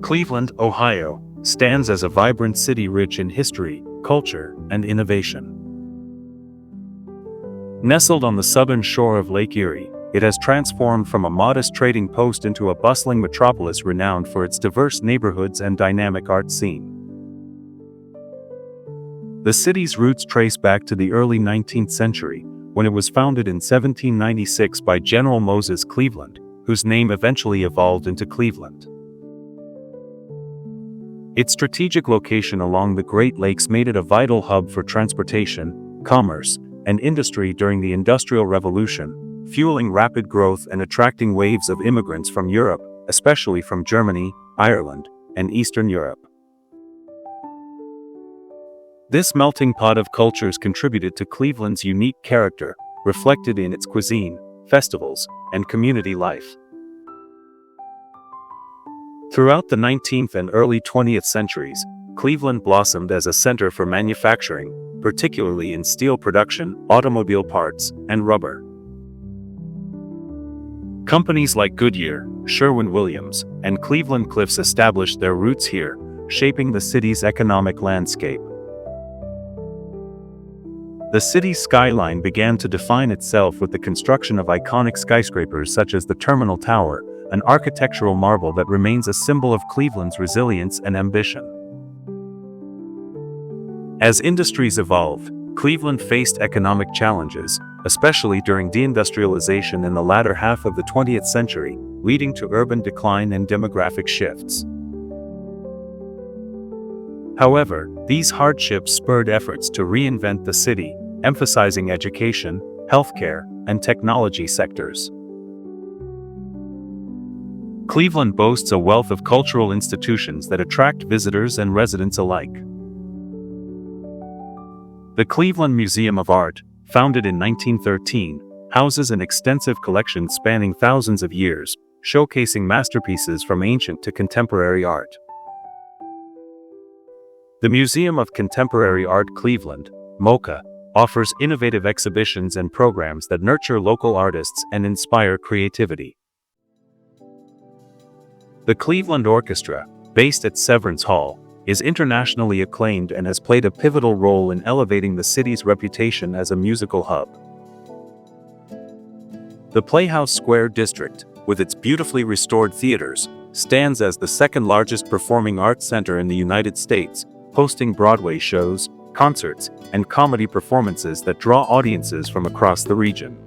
Cleveland, Ohio, stands as a vibrant city rich in history, culture, and innovation. Nestled on the southern shore of Lake Erie, it has transformed from a modest trading post into a bustling metropolis renowned for its diverse neighborhoods and dynamic art scene. The city's roots trace back to the early 19th century, when it was founded in 1796 by General Moses Cleveland, whose name eventually evolved into Cleveland. Its strategic location along the Great Lakes made it a vital hub for transportation, commerce, and industry during the Industrial Revolution, fueling rapid growth and attracting waves of immigrants from Europe, especially from Germany, Ireland, and Eastern Europe. This melting pot of cultures contributed to Cleveland's unique character, reflected in its cuisine, festivals, and community life. Throughout the 19th and early 20th centuries, Cleveland blossomed as a center for manufacturing, particularly in steel production, automobile parts, and rubber. Companies like Goodyear, Sherwin-Williams, and Cleveland-Cliffs established their roots here, shaping the city's economic landscape. The city's skyline began to define itself with the construction of iconic skyscrapers such as the Terminal Tower, an architectural marvel that remains a symbol of Cleveland's resilience and ambition. As industries evolved, Cleveland faced economic challenges, especially during deindustrialization in the latter half of the 20th century, leading to urban decline and demographic shifts. However, these hardships spurred efforts to reinvent the city, emphasizing education, healthcare, and technology sectors. Cleveland boasts a wealth of cultural institutions that attract visitors and residents alike. The Cleveland Museum of Art, founded in 1913, houses an extensive collection spanning thousands of years, showcasing masterpieces from ancient to contemporary art. The Museum of Contemporary Art Cleveland, MoCA, offers innovative exhibitions and programs that nurture local artists and inspire creativity. The Cleveland Orchestra, based at Severance Hall, is internationally acclaimed and has played a pivotal role in elevating the city's reputation as a musical hub. The Playhouse Square District, with its beautifully restored theaters, stands as the second-largest performing arts center in the United States, hosting Broadway shows, concerts, and comedy performances that draw audiences from across the region.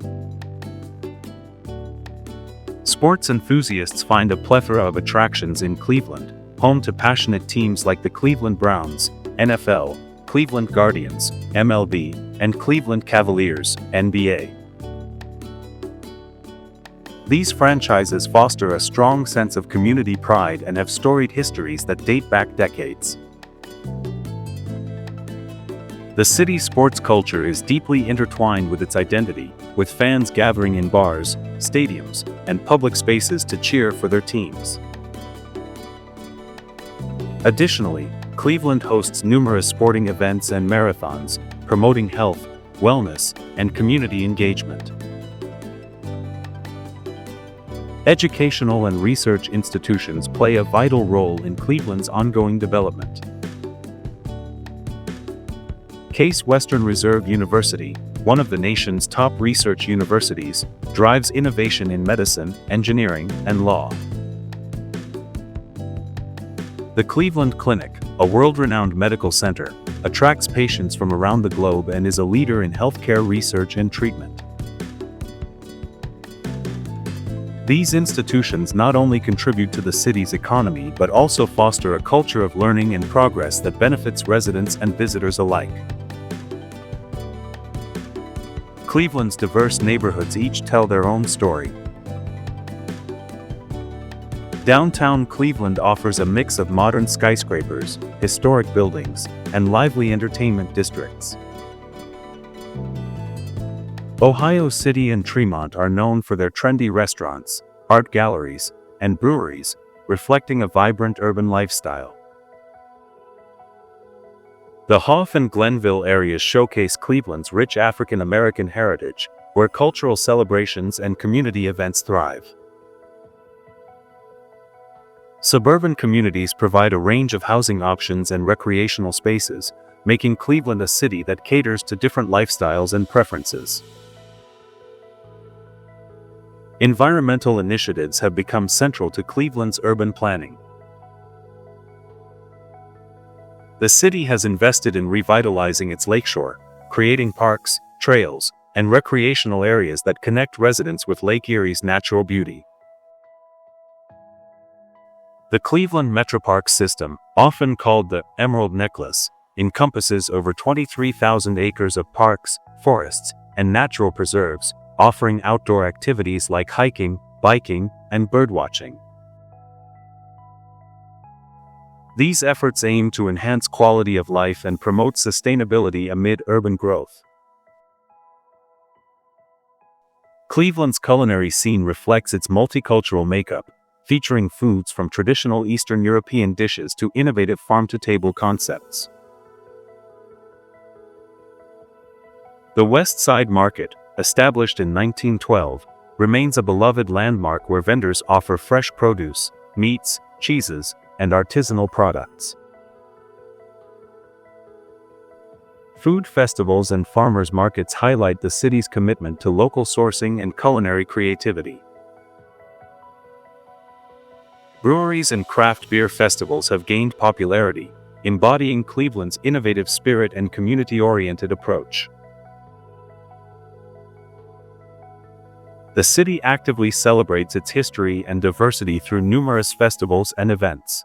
Sports enthusiasts find a plethora of attractions in Cleveland, home to passionate teams like the Cleveland Browns, NFL, Cleveland Guardians, MLB, and Cleveland Cavaliers, NBA. These franchises foster a strong sense of community pride and have storied histories that date back decades. The city's sports culture is deeply intertwined with its identity, with fans gathering in bars, stadiums, and public spaces to cheer for their teams. Additionally, Cleveland hosts numerous sporting events and marathons, promoting health, wellness, and community engagement. Educational and research institutions play a vital role in Cleveland's ongoing development. Case Western Reserve University, one of the nation's top research universities, drives innovation in medicine, engineering, and law. The Cleveland Clinic, a world-renowned medical center, attracts patients from around the globe and is a leader in healthcare research and treatment. These institutions not only contribute to the city's economy but also foster a culture of learning and progress that benefits residents and visitors alike. Cleveland's diverse neighborhoods each tell their own story. Downtown Cleveland offers a mix of modern skyscrapers, historic buildings, and lively entertainment districts. Ohio City and Tremont are known for their trendy restaurants, art galleries, and breweries, reflecting a vibrant urban lifestyle. The Hoff and Glenville areas showcase Cleveland's rich African American heritage, where cultural celebrations and community events thrive. Suburban communities provide a range of housing options and recreational spaces, making Cleveland a city that caters to different lifestyles and preferences. Environmental initiatives have become central to Cleveland's urban planning. The city has invested in revitalizing its lakeshore, creating parks, trails, and recreational areas that connect residents with Lake Erie's natural beauty. The Cleveland Metroparks system, often called the Emerald Necklace, encompasses over 23,000 acres of parks, forests, and natural preserves, offering outdoor activities like hiking, biking, and birdwatching. These efforts aim to enhance quality of life and promote sustainability amid urban growth. Cleveland's culinary scene reflects its multicultural makeup, featuring foods from traditional Eastern European dishes to innovative farm-to-table concepts. The West Side Market, established in 1912, remains a beloved landmark where vendors offer fresh produce, meats, cheeses, and artisanal products. Food festivals and farmers markets highlight the city's commitment to local sourcing and culinary creativity. Breweries and craft beer festivals have gained popularity, embodying Cleveland's innovative spirit and community-oriented approach. The city actively celebrates its history and diversity through numerous festivals and events.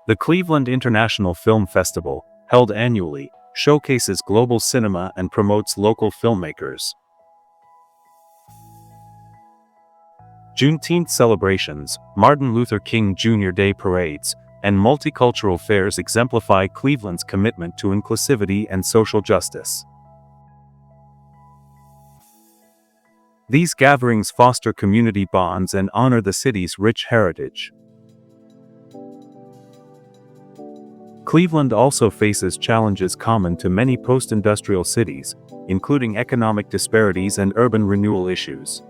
The Cleveland International Film Festival, held annually, showcases global cinema and promotes local filmmakers. Juneteenth celebrations, Martin Luther King Jr. Day parades, and multicultural fairs exemplify Cleveland's commitment to inclusivity and social justice. These gatherings foster community bonds and honor the city's rich heritage. Cleveland also faces challenges common to many post-industrial cities, including economic disparities and urban renewal issues.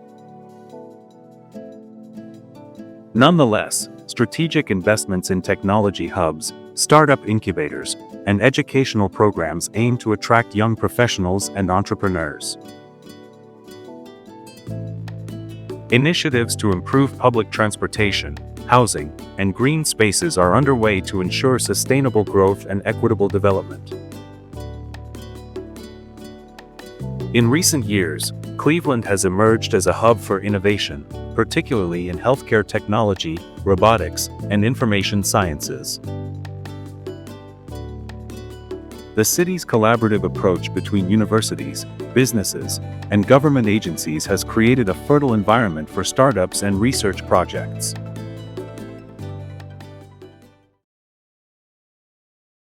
Nonetheless, strategic investments in technology hubs, startup incubators, and educational programs aim to attract young professionals and entrepreneurs. Initiatives to improve public transportation, housing, and green spaces are underway to ensure sustainable growth and equitable development. In recent years, Cleveland has emerged as a hub for innovation, particularly in healthcare technology, robotics, and information sciences. The city's collaborative approach between universities, businesses, and government agencies has created a fertile environment for startups and research projects.